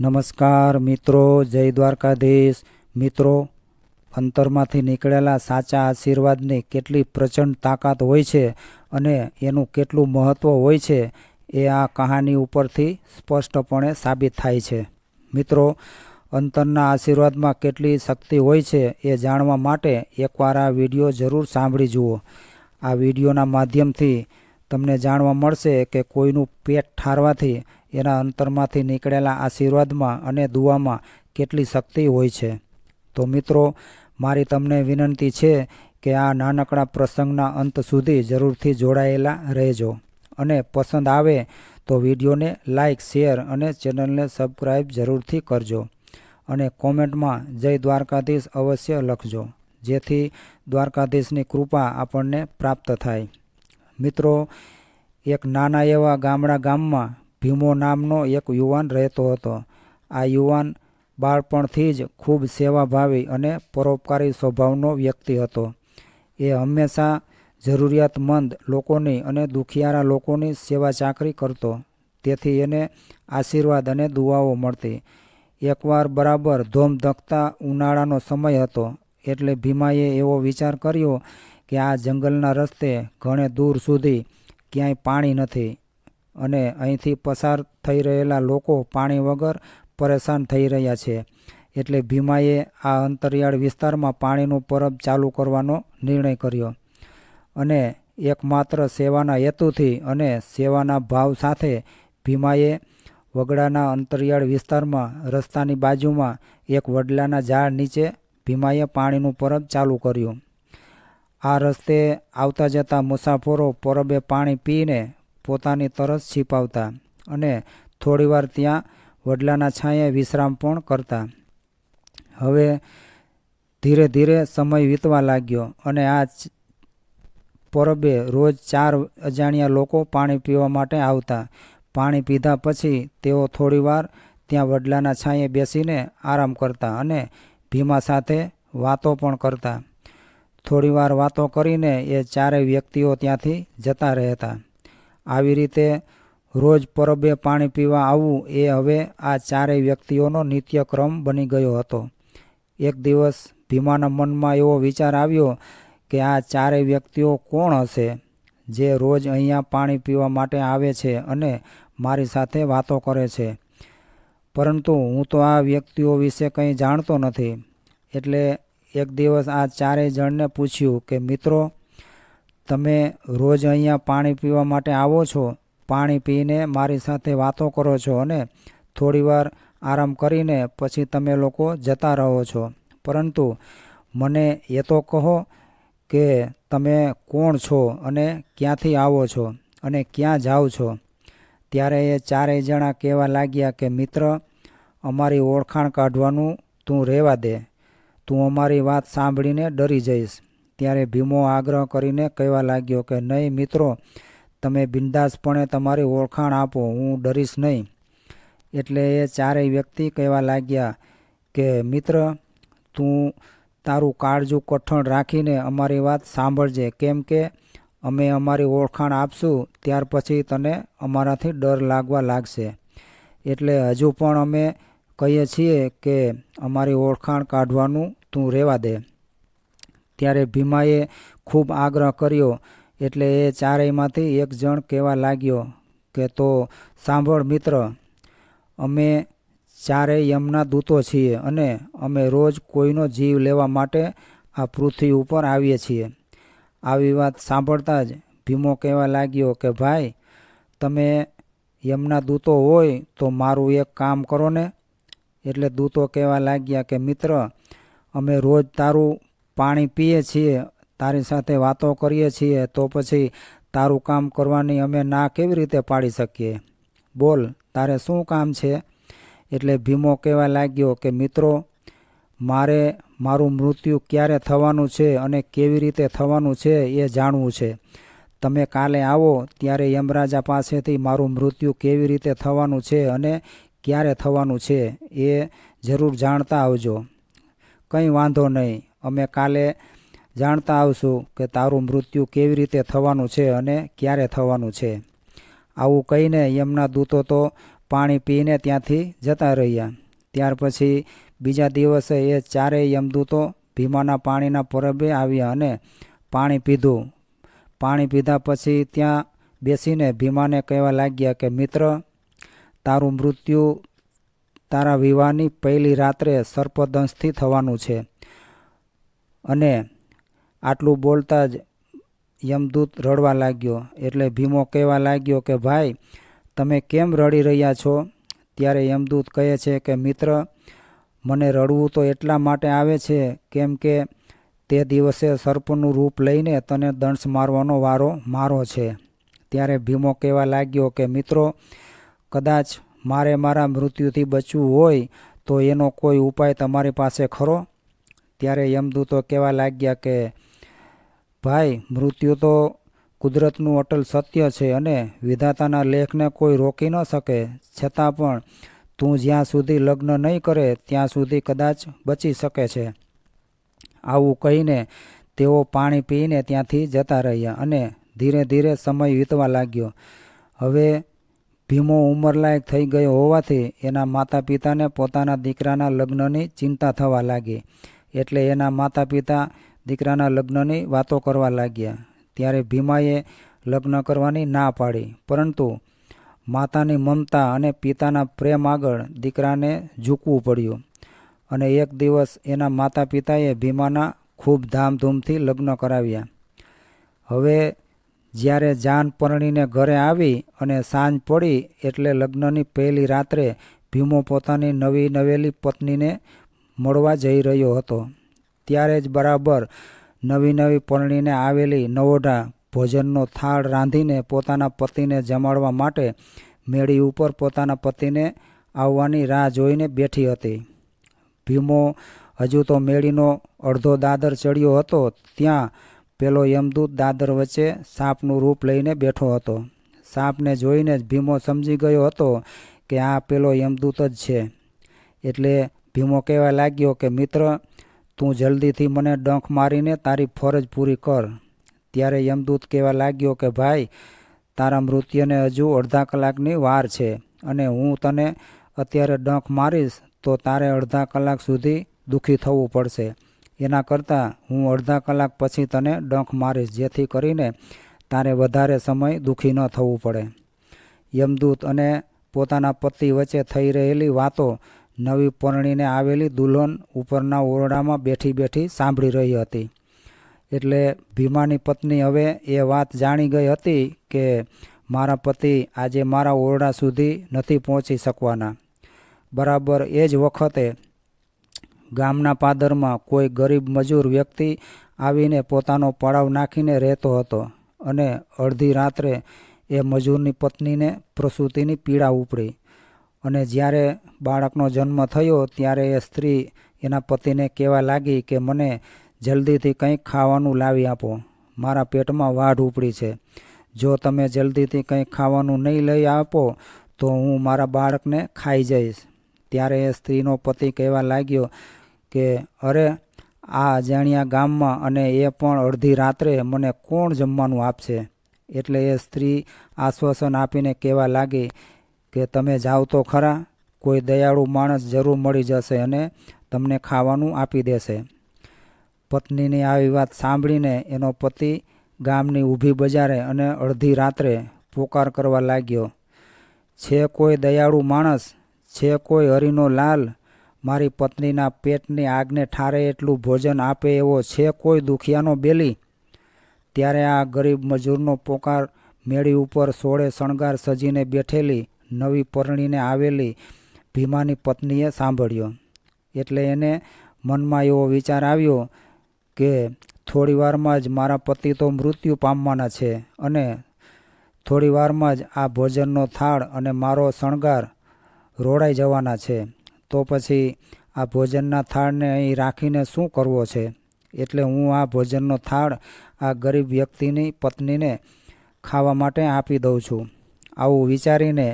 નમસ્કાર મિત્રો, જય દ્વારકાધીશ મિત્રો। અંતરમાંથી નીકળેલા સાચા આશીર્વાદની કેટલી પ્રચંડ તાકાત હોય છે અને એનું કેટલું મહત્ત્વ હોય છે એ આ કહાની ઉપરથી સ્પષ્ટપણે સાબિત થાય છે। મિત્રો, અંતરના આશીર્વાદમાં કેટલી શક્તિ હોય છે એ જાણવા માટે એકવાર આ વિડીયો જરૂર સાંભળી જુઓ। આ વિડીયોના માધ્યમથી તમને જાણવા મળશે કે કોઈનું પેટ ઠારવાથી એના અંતરમાંથી નીકળેલા આશીર્વાદમાં અને દુઆમાં કેટલી શક્તિ હોય છે। તો મિત્રો, મારી તમને વિનંતી છે કે આ નાનકડા પ્રસંગના અંત સુધી જરૂરથી જોડાયેલા રહેજો અને પસંદ આવે તો વિડીયોને લાઇક, શેર અને ચેનલને સબસ્ક્રાઈબ જરૂરથી કરજો અને કોમેન્ટમાં જય દ્વારકાધીશ અવશ્ય લખજો, જેથી દ્વારકાધીશની કૃપા આપણને પ્રાપ્ત થાય। મિત્રો, એક નાના એવા ગામમાં ભીમો નામનો એક યુવાન રહેતો હતો। આ યુવાન બાળપણથી જ ખૂબ સેવાભાવી અને પરોપકારી સ્વભાવનો વ્યક્તિ હતો। એ હંમેશા જરૂરિયાતમંદ લોકોની અને દુખિયારા લોકોની સેવા ચાકરી કરતો, તેથી એને આશીર્વાદ અને દુઆઓ મળતી। એકવાર બરાબર ધોમધખતા ઉનાળાનો સમય હતો, એટલે ભીમાએ એવો વિચાર કર્યો કે આ જંગલના રસ્તે ઘણે દૂર સુધી ક્યાંય પાણી નથી અને અહીંથી પસાર થઈ રહેલા લોકો પાણી વગર પરેશાન થઈ રહ્યા છે। એટલે ભીમાએ આ અંતરિયાળ વિસ્તારમાં પાણીનું પરબ ચાલુ કરવાનો નિર્ણય કર્યો અને એકમાત્ર સેવાના હેતુથી અને સેવાના ભાવ સાથે ભીમાએ વગડાના અંતરિયાળ વિસ્તારમાં રસ્તાની બાજુમાં એક વડલાના ઝાડ નીચે ભીમાએ પાણીનું પરબ ચાલુ કર્યું। આ રસ્તે આવતા જતા મુસાફરો પરબે પાણી પીને પોતાની તરસ છીપાવતા અને થોડીવાર ત્યાં વડલાના છાંયે વિશ્રામ પણ કરતા। હવે ધીરે ધીરે સમય વીતવા લાગ્યો અને આ પરબે રોજ 4 અજાણ્યા લોકો પાણી પીવા માટે આવતા। પાણી પીધા પછી તેઓ થોડીવાર ત્યાં વડલાના છાંયે બેસીને આરામ કરતા અને ભીમા સાથે વાતો પણ કરતા। થોડીવાર વાતો કરીને એ 4 વ્યક્તિઓ ત્યાંથી જતા રહેતા। આવી રીતે રોજ પરબે પાણી પીવા આવવું એ હવે આ 4 વ્યક્તિઓનો નિત્યક્રમ બની ગયો હતો। એક દિવસ ભીમાના મનમાં એવો વિચાર આવ્યો કે આ 4 વ્યક્તિઓ કોણ હશે જે રોજ અહીંયા પાણી પીવા માટે આવે છે અને મારી સાથે વાતો કરે છે, પરંતુ હું તો આ વ્યક્તિઓ વિશે કંઈ જાણતો નથી। એટલે એક દિવસ આ 4 જણને પૂછ્યું કે મિત્રો, તમે રોજ અહીંયા પાણી પીવા માટે આવો છો, પાણી પીને મારી સાથે વાતો કરો છો અને થોડીવાર આરામ કરીને પછી તમે લોકો જતા રહો છો, પરંતુ મને એ તો કહો કે તમે કોણ છો અને ક્યાંથી આવો છો અને ક્યાં જાઓ છો? ત્યારે એ 4 જણા કહેવા લાગ્યા કે મિત્ર, અમારી ઓળખાણ કાઢવાનું તું રહેવા દે, તું અમારી વાત સાંભળીને ડરી જઈશ। ત્યારે ભીમો આગ્રહ કરીને કહેવા લાગ્યો કે નહીં મિત્રો, તમે બિંદાસપણે તમારી ઓળખાણ આપો, હું ડરીશ નહીં। એટલે એ 4 વ્યક્તિ કહેવા લાગ્યા કે મિત્ર, તું તારું કાળજું કઠણ રાખીને અમારી વાત સાંભળજે, કેમ કે અમે અમારી ઓળખાણ આપશું ત્યાર પછી તને અમારાથી ડર લાગવા લાગશે। એટલે હજુ પણ અમે કહીએ છીએ કે અમારી ઓળખાણ કાઢવાનું તું રહેવા દે। ત્યારે ભીમાએ ખૂબ આગ્રહ કર્યો, એટલે એ 4માંથી એક જણ કહેવા લાગ્યો કે તો સાંભળ મિત્ર, અમે 4 યમના દૂતો છીએ અને અમે રોજ કોઈનો જીવ લેવા માટે આ પૃથ્વી ઉપર આવીએ છીએ। આવી વાત સાંભળતા જ ભીમો કહેવા લાગ્યો કે ભાઈ, તમે યમના દૂતો હોય તો મારું એક કામ કરો ને। એટલે દૂતો કહેવા લાગ્યા કે મિત્ર, અમે રોજ તારું પાણી પીએ છીએ, તારી સાથે વાતો કરીએ છીએ, તો પછી તારું કામ કરવાની અમે ના કેવી રીતે પાડી શકીએ? બોલ, તારે શું કામ છે? એટલે ભીમો કહેવા લાગ્યો કે મિત્રો, મારે મારું મૃત્યુ ક્યારે થવાનું છે અને કેવી રીતે થવાનું છે એ જાણવું છે। તમે કાલે આવો ત્યારે યમરાજા પાસેથી મારું મૃત્યુ કેવી રીતે થવાનું છે અને ક્યારે થવાનું છે એ જરૂર જાણતા આવજો। કંઈ વાંધો નહીં, અમે કાલે જાણતા આવશું કે તારું મૃત્યુ કેવી રીતે થવાનું છે અને ક્યારે થવાનું છે। આવું કહીને યમના દૂતો તો પાણી પીને ત્યાંથી જતા રહ્યા. ત્યાર પછી બીજા દિવસે એ ચારેય યમદૂતો ભીમાના પાણીના પરબે આવ્યા અને પાણી પીધું. પાણી પીધા પછી ત્યાં બેસીને ભીમાને કહેવા લાગ્યા કે મિત્ર, તારું મૃત્યુ તારા વિવાહની પહેલી રાત્રે સર્પદંશથી થવાનું છે. અને આટલું બોલતા જ યમદૂત રડવા લાગ્યો. એટલે ભીમો કહેવા લાગ્યો કે ભાઈ, તમે કેમ રડી રહ્યા છો? ત્યારે યમદૂત કહે છે કે મિત્ર, મને રડવું તો એટલા માટે આવે છે કેમ કે તે દિવસે સર્પનું રૂપ લઈને તને દંશ મારવાનો વારો મારો છે. ત્યારે ભીમો કહેવા લાગ્યો કે મિત્રો, કદાચ મારે મારા મૃત્યુથી બચવું હોય તો એનો કોઈ ઉપાય તમારી પાસે ખરો? ત્યારે યમદૂતો કહેવા લાગ્યા કે ભાઈ, મૃત્યુ તો કુદરતનું અટલ સત્ય છે અને વિધાતાના લેખને કોઈ રોકી ન શકે. છતાં પણ તું જ્યાં સુધી લગ્ન નહીં કરે ત્યાં સુધી કદાચ બચી શકે છે. આવું કહીને તેઓ પાણી પીને ત્યાંથી જતા રહ્યા અને ધીરે ધીરે સમય વીતવા લાગ્યો. હવે ભીમો ઉંમરલાયક થઈ ગયો હોવાથી એના માતા પિતાને પોતાના દીકરાના લગ્નની ચિંતા થવા લાગી. એટલે એના માતા પિતા દીકરાના લગ્નની વાતો કરવા લાગ્યા. ત્યારે ભીમાએ લગ્ન કરવાની ના પાડી, પરંતુ માતાની મમતા અને પિતાના પ્રેમ આગળ દીકરાને ઝૂકવું પડ્યું. અને એક દિવસ એના માતા પિતાએ ભીમાના ખૂબ ધામધૂમથી લગ્ન કરાવ્યા. હવે જ્યારે જાન પરણીને ઘરે આવી અને સાંજ પડી એટલે લગ્નની પહેલી રાત્રે ભીમો પોતાની નવી નવેલી પત્નીને મળવા જઈ રહ્યો હતો. ત્યારે જ બરાબર નવી પરણીને આવેલી નવોઢા ભોજનનો થાળ રાંધીને પોતાના પતિને જમાડવા માટે મેળી ઉપર પોતાના પતિને આવવાની રાહ જોઈને બેઠી હતી. ભીમો હજુ તો મેળીનો અડધો દાદર ચડ્યો હતો ત્યાં પેલો યમદૂત દાદર વચ્ચે સાપનું રૂપ લઈને બેઠો હતો. સાપને જોઈને જ ભીમો સમજી ગયો હતો કે આ પેલો યમદૂત જ છે. એટલે ભીમો કહેવા લાગ્યો કે મિત્ર, તું જલ્દીથી મને ડંખ મારીને તારી ફરજ પૂરી કર. ત્યારે યમદૂત કહેવા લાગ્યો કે ભાઈ, તારા મૃત્યુને હજુ અડધા કલાકની વાર છે અને હું તને અત્યારે ડંખ મારીશ તો તારે અડધા કલાક સુધી દુઃખી થવું પડશે. એના કરતાં હું અડધા કલાક પછી તને ડંખ મારીશ, જેથી કરીને તારે વધારે સમય દુઃખી ન થવું પડે. યમદૂત અને પોતાના પતિ વચ્ચે થઈ રહેલી વાતો નવી પરણીને આવેલી દુલ્હન ઉપરના ઓરડામાં બેઠી બેઠી સાંભળી રહી હતી. એટલે ભીમાની પત્ની હવે એ વાત જાણી ગઈ હતી કે મારા પતિ આજે મારા ઓરડા સુધી નથી પહોંચી શકવાના. બરાબર એ જ વખતે ગામના પાદરમાં કોઈ ગરીબ મજૂર વ્યક્તિ આવીને પોતાનો પડાવ નાખીને રહેતો હતો અને અડધી રાત્રે એ મજૂરની પત્નીને પ્રસૂતિની પીડા ઉપડી. અને જ્યારે બાળકનો જન્મ થયો ત્યારે એ સ્ત્રી એના પતિને કહેવા લાગી કે મને જલ્દીથી કંઈક ખાવાનું લાવી આપો, મારા પેટમાં વાઢ ઉપડી છે. જો તમે જલ્દીથી કંઈક ખાવાનું નહીં લઈ આપો તો હું મારા બાળકને ખાઈ જઈશ. ત્યારે એ સ્ત્રીનો પતિ કહેવા લાગ્યો કે અરે, આ અજાણ્યા ગામમાં અને એ પણ અડધી રાત્રે મને કોણ જમવાનું આપશે? એટલે એ સ્ત્રી આશ્વાસન આપીને કહેવા લાગી કે તમે જાઓ તો ખરા, કોઈ દયાળુ માણસ જરૂર મળી જશે અને તમને ખાવાનું આપી દેશે. પત્નીની આવી વાત સાંભળીને એનો પતિ ગામની ઊભી બજારે અને અડધી રાત્રે પોકાર કરવા લાગ્યો, છે કોઈ દયાળુ માણસ? છે કોઈ હરિનો લાલ? મારી પત્નીના પેટની આગને ઠારે એટલું ભોજન આપે એવો છે કોઈ દુખિયાનો બેલી? ત્યારે આ ગરીબ મજૂરનો પોકાર મેળી ઉપર સોળે શણગાર સજીને બેઠેલી નવી પરણીને આવેલી ભીમાની પત્નીએ સાંભળ્યો. એટલે એને મનમાં એવો વિચાર આવ્યો કે થોડી વારમાં જ મારા પતિ તો મૃત્યુ પામવાના છે અને થોડી વારમાં જ આ ભોજનનો થાળ અને મારો શણગાર રોડાઈ જવાના છે. તો પછી આ ભોજનના થાળને અહીં રાખીને શું કરવો છે? એટલે હું આ ભોજનનો થાળ આ ગરીબ વ્યક્તિની પત્નીને ખાવા માટે આપી દઉં છું. આવું વિચારીને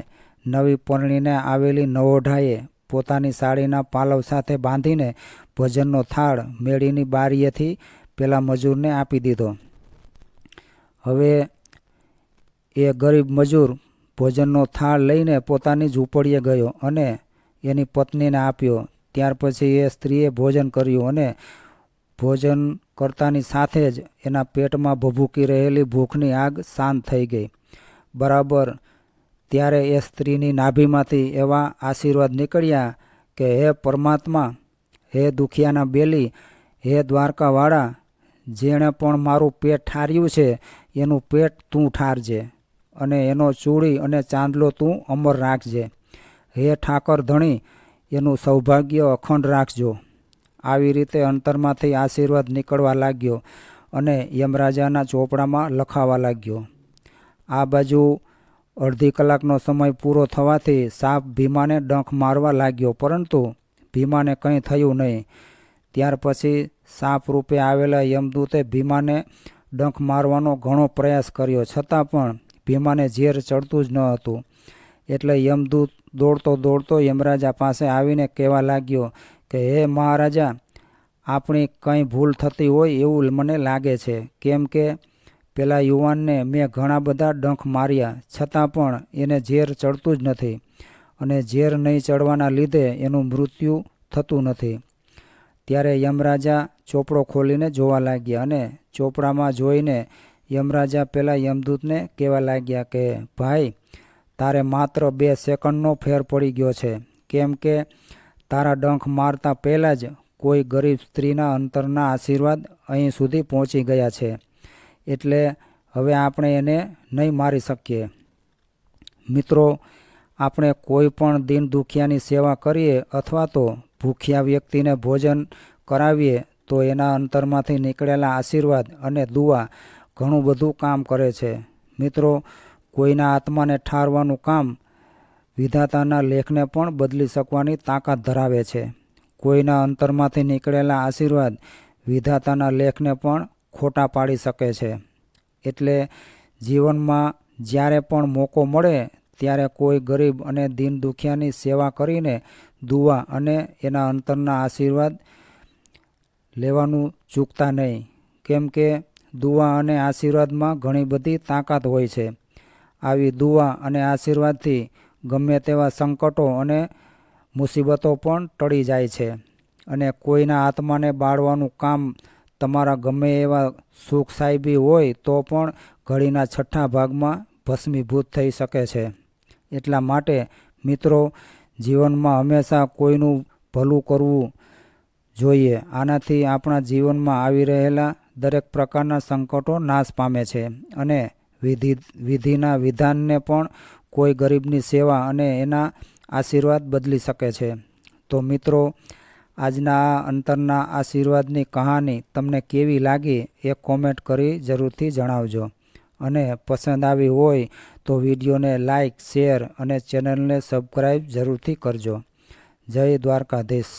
નવી પરણીને આવેલી નવોઢાએ પોતાની સાડીના પાલવ સાથે બાંધીને ભોજનનો થાળ મેળીની બારીએથી પેલા મજૂરને આપી દીધો. હવે એ ગરીબ મજૂર ભોજનનો થાળ લઈને પોતાની ઝૂંપડીએ ગયો અને એની પત્નીને આપ્યો. ત્યાર પછી એ સ્ત્રીએ ભોજન કર્યું અને ભોજન કરતાની સાથે જ એના પેટમાં ભભૂકી રહેલી ભૂખની આગ શાંત થઈ ગઈ. બરાબર ત્યારે એ સ્ત્રીની નાભીમાંથી એવા આશીર્વાદ નીકળ્યા કે હે પરમાત્મા, હે દુખિયાના બેલી, હે દ્વારકાવાળા, જેણે પણ મારું પેટ ઠાર્યું છે એનું પેટ તું ઠારજે અને એનો ચૂડી અને ચાંદલો તું અમર રાખજે. હે ઠાકર ધણી, એનું સૌભાગ્ય અખંડ રાખજો. આવી રીતે અંતરમાંથી આશીર્વાદ નીકળવા લાગ્યો અને યમરાજાના ચોપડામાં લખાવા લાગ્યો. આ બાજુ અડધી કલાકનો સમય પૂરો થવાથી સાપ ભીમાને ડંખ મારવા લાગ્યો, પરંતુ ભીમાને કંઈ થયું નહીં. ત્યાર પછી સાપ રૂપે આવેલા યમદૂતે ભીમાને ડંખ મારવાનો ઘણો પ્રયાસ કર્યો, છતાં પણ ભીમાને ઝેર ચડતું જ ન હતું. એટલે યમદૂત દોડતો દોડતો યમરાજા પાસે આવીને કહેવા લાગ્યો કે હે મહારાજા, આપણી કંઈ ભૂલ થતી હોય એવું મને લાગે છે. કેમ કે પેલા યુવાનને મેં ઘણા બધા ડંખ માર્યા, છતાં પણ એને ઝેર ચડતું જ નથી અને ઝેર નહીં ચડવાના લીધે એનું મૃત્યુ થતું નથી. ત્યારે યમરાજા ચોપડો ખોલીને જોવા લાગ્યા અને ચોપડામાં જોઈને યમરાજા પેલા યમદૂતને કહેવા લાગ્યા કે ભાઈ, તારે માત્ર 2 સેકન્ડનો ફેર પડી ગયો છે. કેમ કે તારા ડંખ મારતા પહેલાં જ કોઈ ગરીબ સ્ત્રીના અંતરના આશીર્વાદ અહીં સુધી પહોંચી ગયા છે. એટલે હવે આપણે એને નહીં મારી શકીએ. મિત્રો, આપણે કોઈ પણ દીન દુખિયાની સેવા કરીએ અથવા તો ભૂખ્યા વ્યક્તિને ભોજન કરાવીએ તો એના અંતરમાંથી નીકળેલા આશીર્વાદ અને દુઆ ઘણું બધું કામ કરે છે. મિત્રો, કોઈના આત્માને ઠારવાનું કામ વિધાતાના લેખને પણ બદલી શકવાની તાકાત ધરાવે છે. કોઈના અંતરમાંથી નીકળેલા આશીર્વાદ વિધાતાના લેખને પણ ખોટા પાડી શકે છે. એટલે જીવનમાં જ્યારે પણ મોકો મળે ત્યારે કોઈ ગરીબ અને દીન દુખિયાની સેવા કરીને દુઆ અને એના અંતરના આશીર્વાદ લેવાનું ચૂકતા નહીં. કેમ કે દુઆ અને આશીર્વાદમાં ઘણી બધી તાકાત હોય છે. આવી દુઆ અને આશીર્વાદથી ગમે તેવા સંકટો અને મુસીબતો પણ ટળી જાય છે અને કોઈના આત્માને બાળવાનું કામ તમારા ગમે એવા સુખ સાહેબી હોય તો પણ ઘડીના છઠ્ઠા ભાગમાં ભસ્મીભૂત થઈ શકે છે. એટલા માટે મિત્રો, જીવનમાં હંમેશા કોઈનું ભલું કરવું જોઈએ. આનાથી આપણા જીવનમાં આવી રહેલા દરેક પ્રકારના સંકટો નાશ પામે છે અને વિધિના વિધાનને પણ કોઈ ગરીબની સેવા અને એના આશીર્વાદ બદલી શકે છે. તો મિત્રો, આજના આ અંતરના આશીર્વાદની કહાની તમને કેવી લાગી એ કોમેન્ટ કરી જરૂરથી જણાવજો. અને પસંદ આવી હોય તો વિડીયોને લાઈક, શેર અને ચેનલને સબસ્ક્રાઈબ જરૂરથી કરજો. જય દ્વારકાધીશ.